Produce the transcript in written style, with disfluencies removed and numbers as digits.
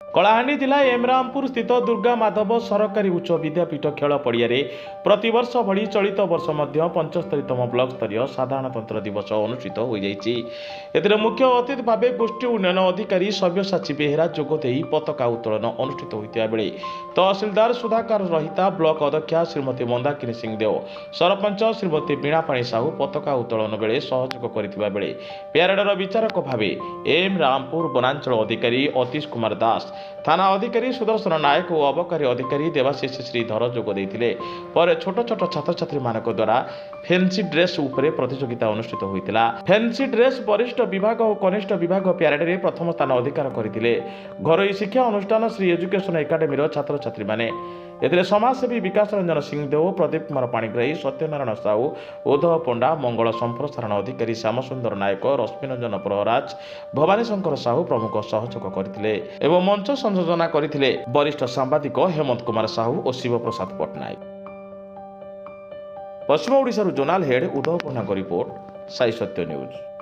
कलाहांडी जिला एमरामपुर स्थित दुर्गा माधव सरकारी उच्च विद्यापीठ खेल पड़िया प्रतिवर्ष भली चलित वर्ष 75तम ब्लॉक स्तरीय साधारणतंत्र दिवस अनुष्ठित हो जाए। मुख्य अतिथि भाव गोष्ठी उन्नयन अधिकारी सव्यसाची बेहेरा जोगदे पताका उत्तोलन अनुष्ठित होता बेले तहसिलदार सुधाकर रहिता ब्लॉक अध्यक्षा श्रीमती मंदाकिनी सिंहदेव सरपंच श्रीमती बीणापाणी साहू पताका उत्तोलन बेले सहयोग करथिबा बेले प्यारेडर विचारक भाव एम रामपुर वनांचल अधिकारी अतीश कुमार दास थाना अधिकारी सुदर्शन नायक और अबकारी अधिकारी देवाशीष श्रीधर जोग देते पर छोट छोट छात्र छात्री मान द्वारा फैंसी ड्रेस उपरे प्रतियोगिता अनुष्ठित होता। फैंसी ड्रेस वरिष्ठ विभाग और कनिष्ठ विभाग प्यारेड में प्रथम स्थान अधिकार करते। घरोई शिक्षा अनुष्ठान श्री एजुकेशन एकाडेमी छात्र छात्री माने एथिरे समाजसेवी विकास रंजन सिंहदेव प्रदीप कुमार पाणिग्राही सत्यनारायण साहू उद्धव पंडा मंगल संप्रसारण अधिकारी श्यामसुंदर नायक रश्मिरंजन प्रहराज भवानी शंकर साहू प्रमुख सहयोग करते एवं मंच संयोजना करते वरिष्ठ सांबादिक हेमंत कुमार साहू और शिवप्रसाद पट्टनायक। पश्चिम ओडिशा जोनाल हेड उद्धव पंडा रिपोर्ट साई सत्य न्यूज।